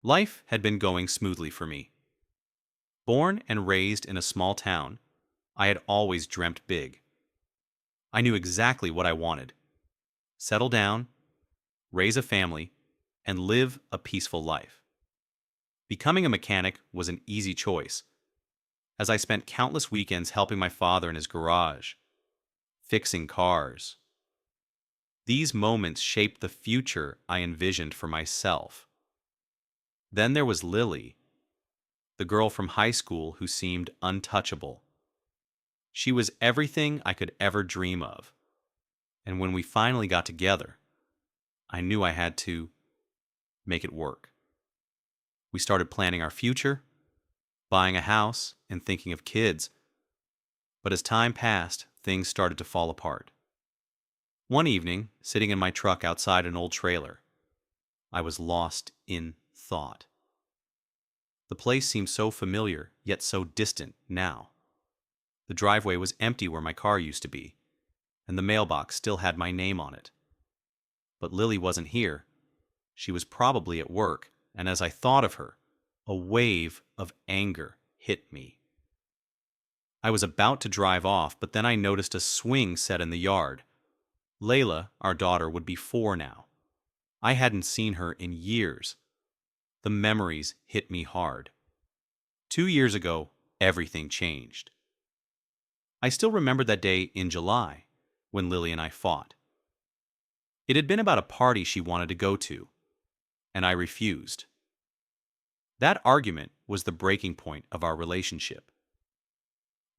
Life had been going smoothly for me. Born and raised in a small town, I had always dreamt big. I knew exactly what I wanted: settle down, raise a family, and live a peaceful life. Becoming a mechanic was an easy choice, as I spent countless weekends helping my father in his garage, fixing cars. These moments shaped the future I envisioned for myself. Then there was Lily, the girl from high school who seemed untouchable. She was everything I could ever dream of, and when we finally got together, I knew I had to make it work. We started planning our future, buying a house, and thinking of kids. But as time passed, things started to fall apart. One evening, sitting in my truck outside an old trailer, I was lost in thought. The place seemed so familiar, yet so distant now. The driveway was empty where my car used to be, and the mailbox still had my name on it. But Lily wasn't here. She was probably at work, and as I thought of her, a wave of anger hit me. I was about to drive off, but then I noticed a swing set in the yard. Layla, our daughter, would be 4 now. I hadn't seen her in years. The memories hit me hard. 2 years ago, everything changed. I still remember that day in July when Lily and I fought. It had been about a party she wanted to go to, and I refused. That argument was the breaking point of our relationship.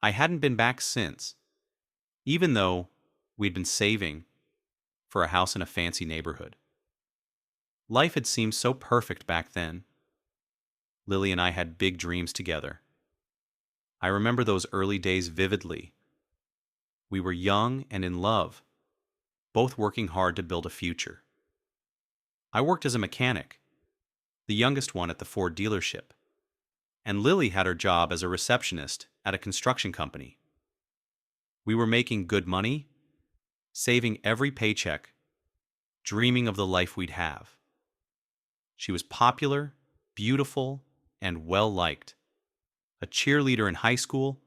I hadn't been back since, even though we'd been saving for a house in a fancy neighborhood. Life had seemed so perfect back then. Lily and I had big dreams together. I remember those early days vividly. We were young and in love, both working hard to build a future. I worked as a mechanic, the youngest one at the Ford dealership, and Lily had her job as a receptionist at a construction company. We were making good money, saving every paycheck, dreaming of the life we'd have. She was popular, beautiful, and well-liked. A cheerleader in high school,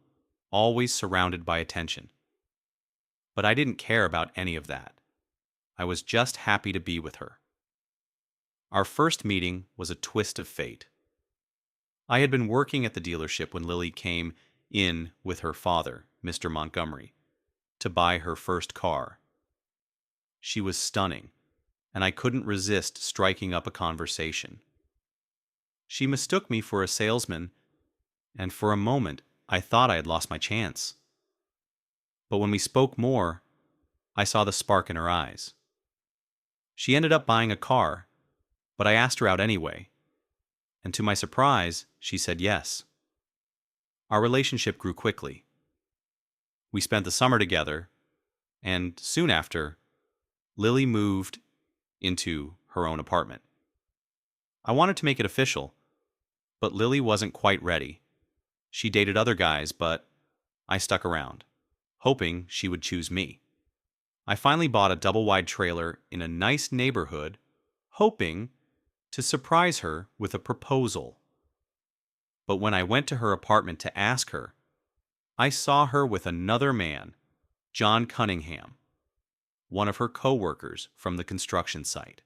always surrounded by attention. But I didn't care about any of that. I was just happy to be with her. Our first meeting was a twist of fate. I had been working at the dealership when Lily came in with her father, Mr. Montgomery, to buy her first car. She was stunning, and I couldn't resist striking up a conversation. She mistook me for a salesman, and for a moment I thought I had lost my chance. But when we spoke more, I saw the spark in her eyes. She ended up buying a car, but I asked her out anyway, and to my surprise, she said yes. Our relationship grew quickly. We spent the summer together, and soon after, Lily moved into her own apartment. I wanted to make it official, but Lily wasn't quite ready. She dated other guys, but I stuck around, hoping she would choose me. I finally bought a double-wide trailer in a nice neighborhood, hoping to surprise her with a proposal. But when I went to her apartment to ask her, I saw her with another man, John Cunningham, one of her co-workers from the construction site.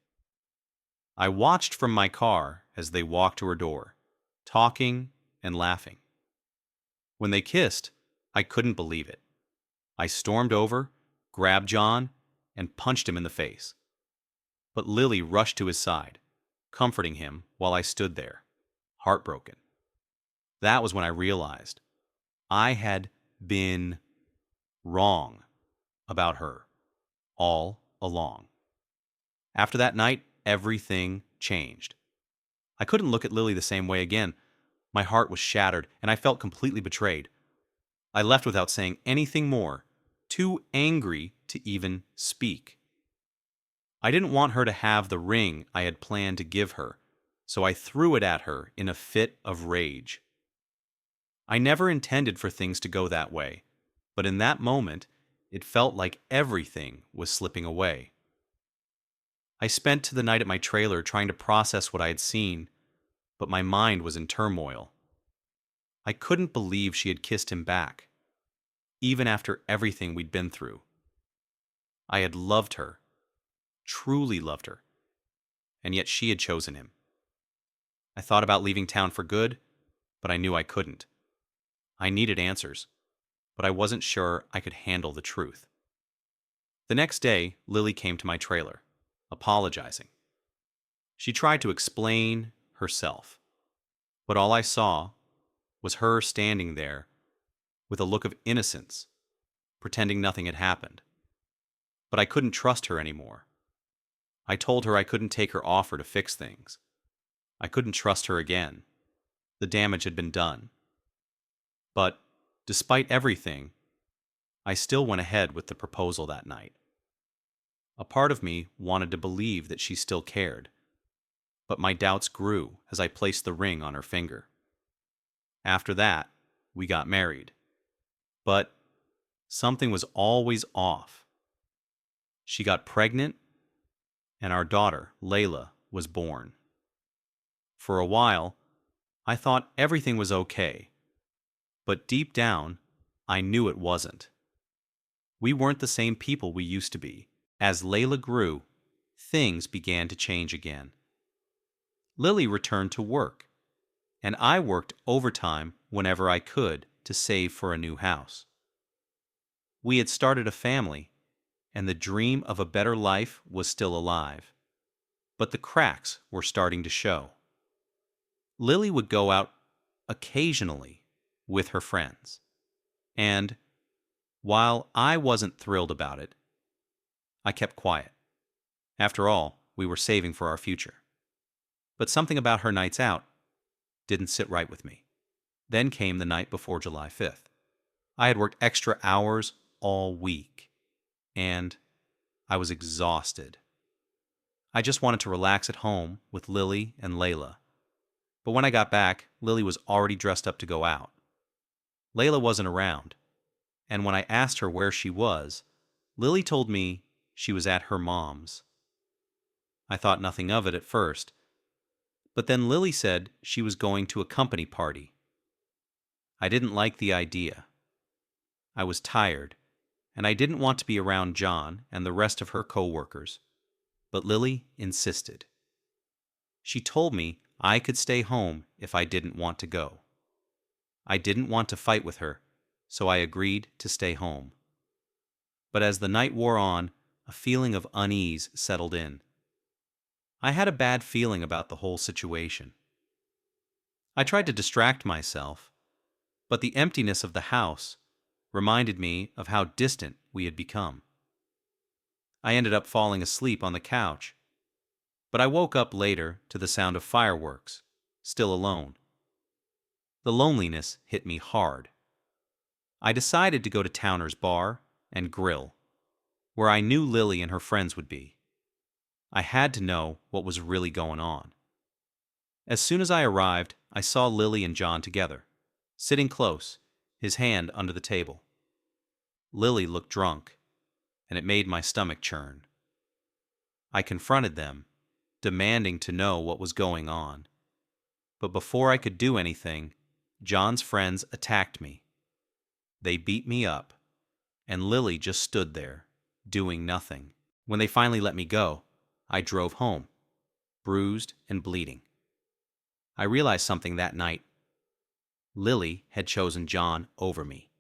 I watched from my car as they walked to her door, talking and laughing. When they kissed, I couldn't believe it. I stormed over, grabbed John, and punched him in the face. But Lily rushed to his side, comforting him while I stood there, heartbroken. That was when I realized I had been wrong about her all along. After that night, everything changed. I couldn't look at Lily the same way again. My heart was shattered, and I felt completely betrayed. I left without saying anything more, too angry to even speak. I didn't want her to have the ring I had planned to give her, so I threw it at her in a fit of rage. I never intended for things to go that way, but in that moment, it felt like everything was slipping away. I spent the night at my trailer trying to process what I had seen. but my mind was in turmoil. I couldn't believe she had kissed him back, even after everything we'd been through. I had loved her, truly loved her, and yet she had chosen him. I thought about leaving town for good, but I knew I couldn't. I needed answers, but I wasn't sure I could handle the truth. The next day, Lily came to my trailer, apologizing. She tried to explain herself, but all I saw was her standing there with a look of innocence, pretending nothing had happened. But I couldn't trust her anymore. I told her I couldn't take her offer to fix things. I couldn't trust her again. The damage had been done. But, despite everything, I still went ahead with the proposal that night. A part of me wanted to believe that she still cared, but my doubts grew as I placed the ring on her finger. After that, we got married. But something was always off. She got pregnant, and our daughter, Layla, was born. For a while, I thought everything was okay, but deep down, I knew it wasn't. We weren't the same people we used to be. As Layla grew, things began to change again. Lily returned to work, and I worked overtime whenever I could to save for a new house. We had started a family, and the dream of a better life was still alive. But the cracks were starting to show. Lily would go out occasionally with her friends, and while I wasn't thrilled about it, I kept quiet. After all, we were saving for our future. But something about her nights out didn't sit right with me. Then came the night before July 5th. I had worked extra hours all week, and I was exhausted. I just wanted to relax at home with Lily and Layla. But when I got back, Lily was already dressed up to go out. Layla wasn't around, and when I asked her where she was, Lily told me she was at her mom's. I thought nothing of it at first, but then Lily said she was going to a company party. I didn't like the idea. I was tired, and I didn't want to be around John and the rest of her co-workers, but Lily insisted. She told me I could stay home if I didn't want to go. I didn't want to fight with her, so I agreed to stay home. But as the night wore on, a feeling of unease settled in. I had a bad feeling about the whole situation. I tried to distract myself, but the emptiness of the house reminded me of how distant we had become. I ended up falling asleep on the couch, but I woke up later to the sound of fireworks, still alone. The loneliness hit me hard. I decided to go to Towner's bar and grill, where I knew Lily and her friends would be. I had to know what was really going on. As soon as I arrived, I saw Lily and John together, sitting close, his hand under the table. Lily looked drunk, and it made my stomach churn. I confronted them, demanding to know what was going on. But before I could do anything, John's friends attacked me. They beat me up, and Lily just stood there, doing nothing. When they finally let me go, I drove home, bruised and bleeding. I realized something that night. Lily had chosen John over me.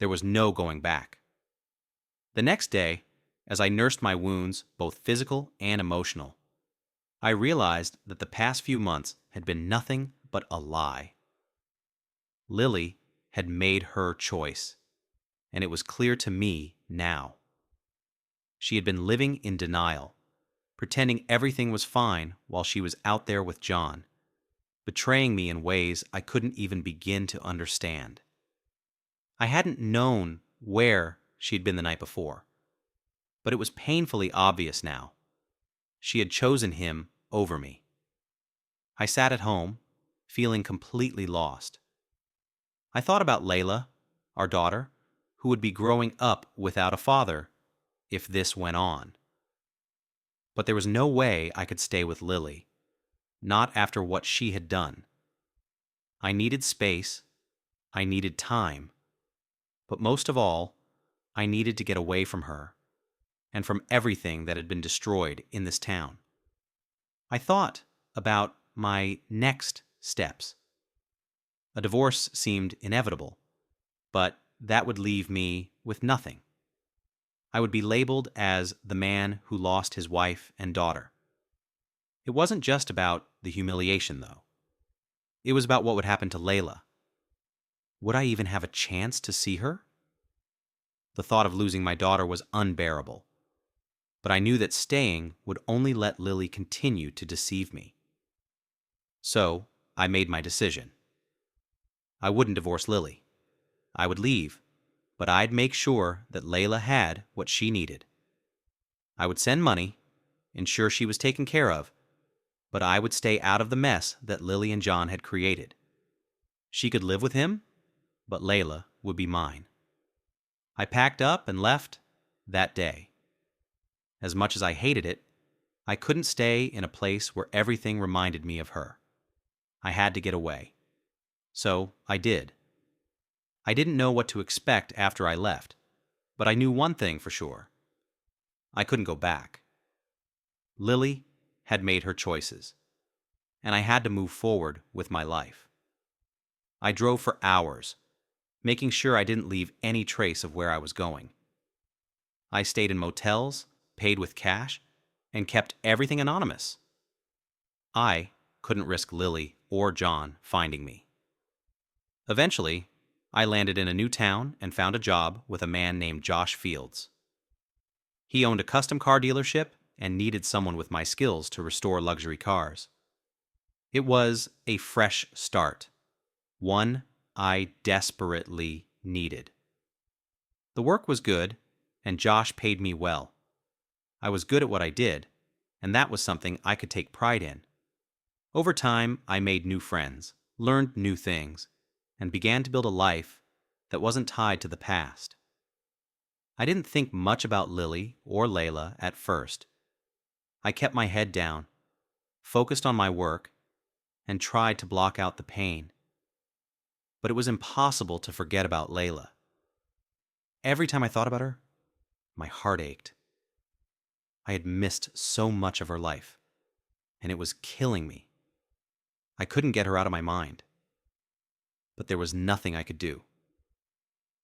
There was no going back. The next day, as I nursed my wounds, both physical and emotional, I realized that the past few months had been nothing but a lie. Lily had made her choice, and it was clear to me now. She had been living in denial, pretending everything was fine while she was out there with John, betraying me in ways I couldn't even begin to understand. I hadn't known where she'd been the night before, but it was painfully obvious now. She had chosen him over me. I sat at home, feeling completely lost. I thought about Layla, our daughter, who would be growing up without a father if this went on. But there was no way I could stay with Lily. not after what she had done. I needed space, I needed time, but most of all, I needed to get away from her and from everything that had been destroyed in this town. I thought about my next steps. A divorce seemed inevitable, but that would leave me with nothing. I would be labeled as the man who lost his wife and daughter. It wasn't just about the humiliation, though. It was about what would happen to Layla. Would I even have a chance to see her? The thought of losing my daughter was unbearable, but I knew that staying would only let Lily continue to deceive me. So I made my decision. I wouldn't divorce Lily. I would leave, but I'd make sure that Layla had what she needed. I would send money, ensure she was taken care of, but I would stay out of the mess that Lily and John had created. She could live with him, but Layla would be mine. I packed up and left that day. As much as I hated it, I couldn't stay in a place where everything reminded me of her. I had to get away. So I did. I didn't know what to expect after I left, but I knew one thing for sure. I couldn't go back. Lily had made her choices, and I had to move forward with my life. I drove for hours, making sure I didn't leave any trace of where I was going. I stayed in motels, paid with cash, and kept everything anonymous. I couldn't risk Lily or John finding me. Eventually, I landed in a new town and found a job with a man named Josh Fields. He owned a custom car dealership and needed someone with my skills to restore luxury cars. It was a fresh start, one I desperately needed. The work was good, and Josh paid me well. I was good at what I did, and that was something I could take pride in. Over time, I made new friends, learned new things, and began to build a life that wasn't tied to the past. I didn't think much about Lily or Layla at first. I kept my head down, focused on my work, and tried to block out the pain. But it was impossible to forget about Layla. Every time I thought about her, my heart ached. I had missed so much of her life, and it was killing me. I couldn't get her out of my mind. But there was nothing I could do.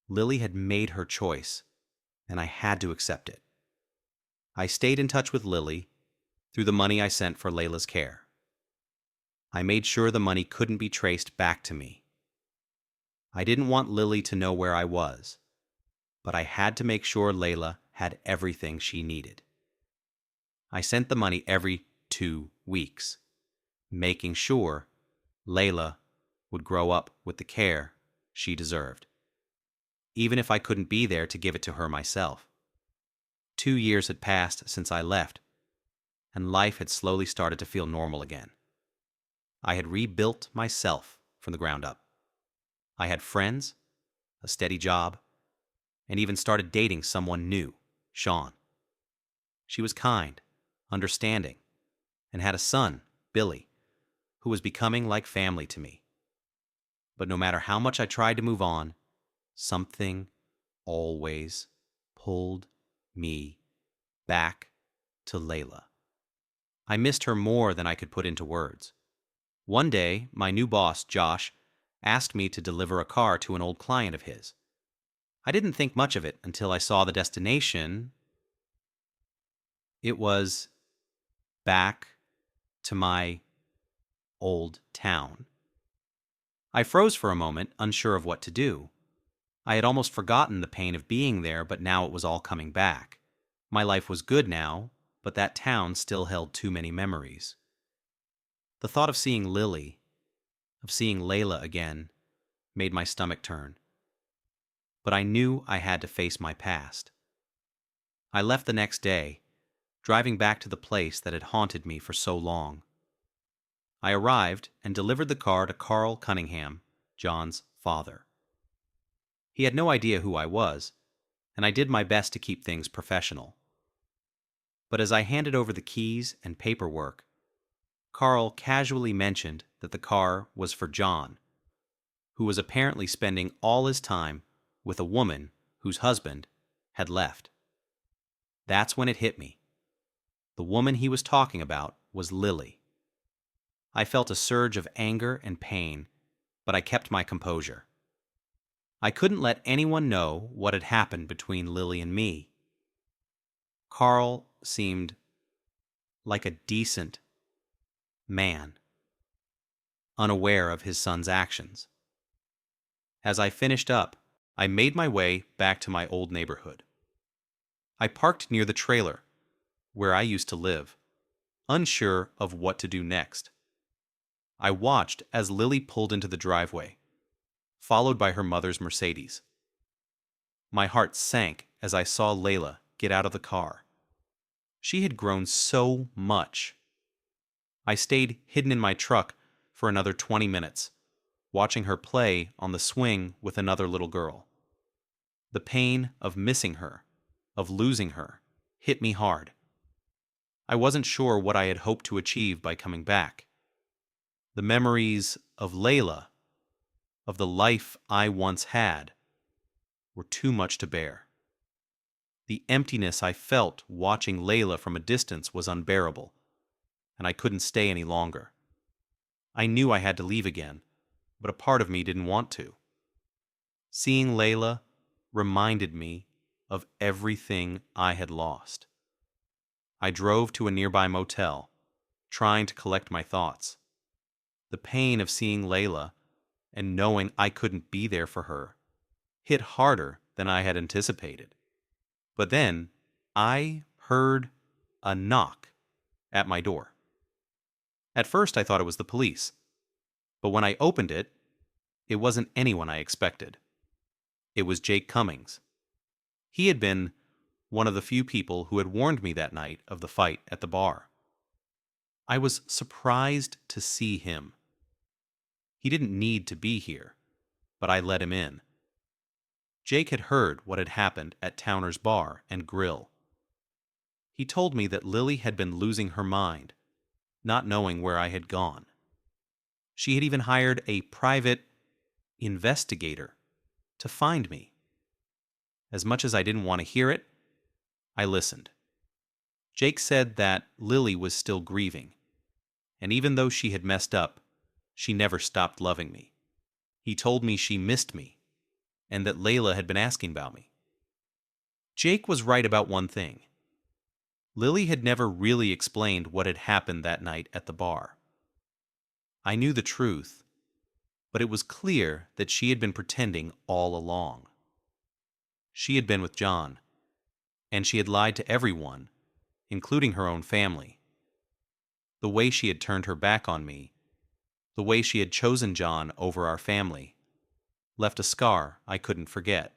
Lily had made her choice, and I had to accept it. I stayed in touch with Lily through the money I sent for Layla's care. I made sure the money couldn't be traced back to me. I didn't want Lily to know where I was, but I had to make sure Layla had everything she needed. I sent the money every 2 weeks, making sure Layla would grow up with the care she deserved, even if I couldn't be there to give it to her myself. 2 years had passed since I left, and life had slowly started to feel normal again. I had rebuilt myself from the ground up. I had friends, a steady job, and even started dating someone new, Sean. She was kind, understanding, and had a son, Billy, who was becoming like family to me. But no matter how much I tried to move on, something always pulled me back to Layla. I missed her more than I could put into words. One day, my new boss, Josh, asked me to deliver a car to an old client of his. I didn't think much of it until I saw the destination. It was back to my old town. I froze for a moment, unsure of what to do. I had almost forgotten the pain of being there, but now it was all coming back. My life was good now, but that town still held too many memories. The thought of seeing Lily, of seeing Layla again, made my stomach turn. But I knew I had to face my past. I left the next day, driving back to the place that had haunted me for so long. I arrived and delivered the car to Carl Cunningham, John's father. He had no idea who I was, and I did my best to keep things professional. But as I handed over the keys and paperwork, Carl casually mentioned that the car was for John, who was apparently spending all his time with a woman whose husband had left. That's when it hit me. The woman he was talking about was Lily. I felt a surge of anger and pain, but I kept my composure. I couldn't let anyone know what had happened between Lily and me. Carl seemed like a decent man, unaware of his son's actions. As I finished up, I made my way back to my old neighborhood. I parked near the trailer where I used to live, unsure of what to do next. I watched as Lily pulled into the driveway, followed by her mother's Mercedes. My heart sank as I saw Layla get out of the car. She had grown so much. I stayed hidden in my truck for another 20 minutes, watching her play on the swing with another little girl. The pain of missing her, of losing her, hit me hard. I wasn't sure what I had hoped to achieve by coming back. The memories of Layla, of the life I once had, were too much to bear. The emptiness I felt watching Layla from a distance was unbearable, and I couldn't stay any longer. I knew I had to leave again, but a part of me didn't want to. Seeing Layla reminded me of everything I had lost. I drove to a nearby motel, trying to collect my thoughts. The pain of seeing Layla and knowing I couldn't be there for her hit harder than I had anticipated. But then I heard a knock at my door. At first I thought it was the police, but when I opened it, it wasn't anyone I expected. It was Jake Cummings. He had been one of the few people who had warned me that night of the fight at the bar. I was surprised to see him. He didn't need to be here, but I let him in. Jake had heard what had happened at Towner's Bar and Grill. He told me that Lily had been losing her mind, not knowing where I had gone. She had even hired a private investigator to find me. As much as I didn't want to hear it, I listened. Jake said that Lily was still grieving, and even though she had messed up, she never stopped loving me. He told me she missed me, and that Layla had been asking about me. Jake was right about one thing. Lily had never really explained what had happened that night at the bar. I knew the truth, but it was clear that she had been pretending all along. She had been with John, and she had lied to everyone, including her own family. The way she had turned her back on me, the way she had chosen John over our family, left a scar I couldn't forget.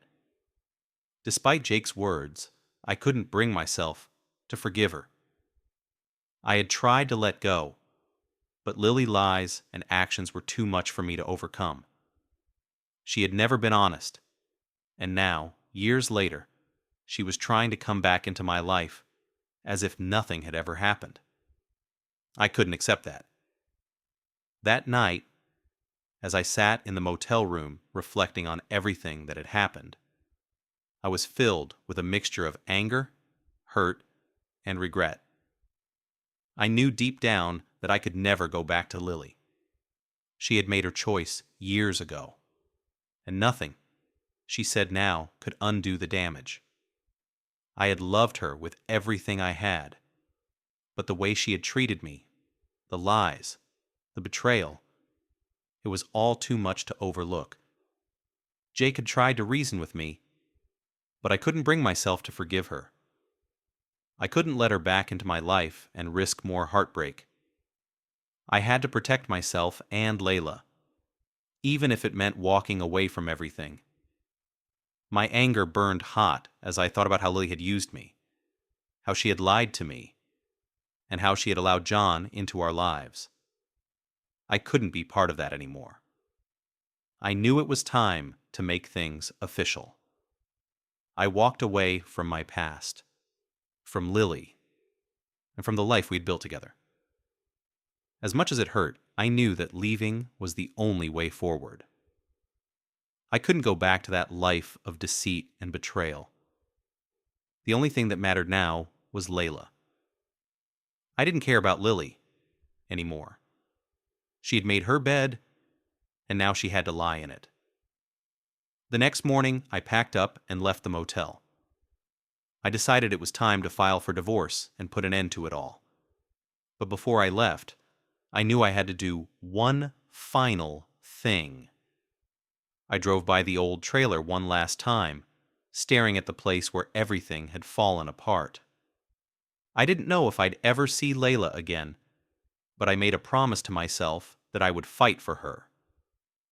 Despite Jake's words, I couldn't bring myself to forgive her. I had tried to let go, but Lily's lies and actions were too much for me to overcome. She had never been honest, and now, years later, she was trying to come back into my life as if nothing had ever happened. I couldn't accept that. That night, as I sat in the motel room reflecting on everything that had happened, I was filled with a mixture of anger, hurt, and regret. I knew deep down that I could never go back to Lily. She had made her choice years ago, and nothing, she said now, could undo the damage. I had loved her with everything I had, but the way she had treated me, the lies, the betrayal, it was all too much to overlook. Jake had tried to reason with me, but I couldn't bring myself to forgive her. I couldn't let her back into my life and risk more heartbreak. I had to protect myself and Layla, even if it meant walking away from everything. My anger burned hot as I thought about how Lily had used me, how she had lied to me, and how she had allowed John into our lives. I couldn't be part of that anymore. I knew it was time to make things official. I walked away from my past, from Lily, and from the life we'd built together. As much as it hurt, I knew that leaving was the only way forward. I couldn't go back to that life of deceit and betrayal. The only thing that mattered now was Layla. I didn't care about Lily anymore. She had made her bed, and now she had to lie in it. The next morning, I packed up and left the motel. I decided it was time to file for divorce and put an end to it all. But before I left, I knew I had to do one final thing. I drove by the old trailer one last time, staring at the place where everything had fallen apart. I didn't know if I'd ever see Layla again, but I made a promise to myself that I would fight for her,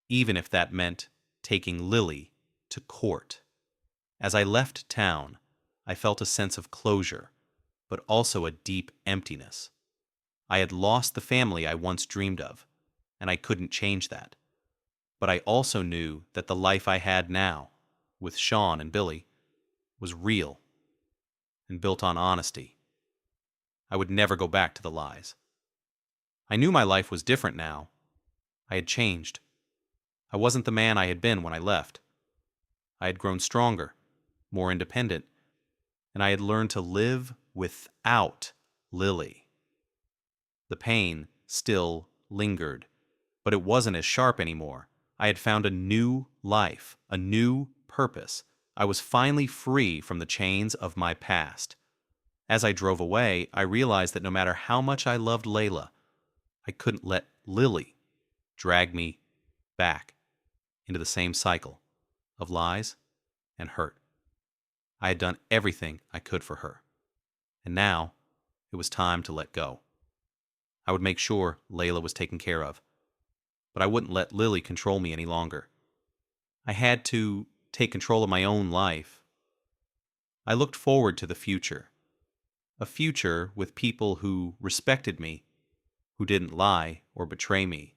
even if that meant taking Lily to court. As I left town, I felt a sense of closure, but also a deep emptiness. I had lost the family I once dreamed of, and I couldn't change that. But I also knew that the life I had now, with Sean and Billy, was real and built on honesty. I would never go back to the lies. I knew my life was different now. I had changed. I wasn't the man I had been when I left. I had grown stronger, more independent, and I had learned to live without Lily. The pain still lingered, but it wasn't as sharp anymore. I had found a new life, a new purpose. I was finally free from the chains of my past. As I drove away, I realized that no matter how much I loved Layla, I couldn't let Lily drag me back into the same cycle of lies and hurt. I had done everything I could for her, and now it was time to let go. I would make sure Layla was taken care of, but I wouldn't let Lily control me any longer. I had to take control of my own life. I looked forward to the future, a future with people who respected me, who didn't lie or betray me,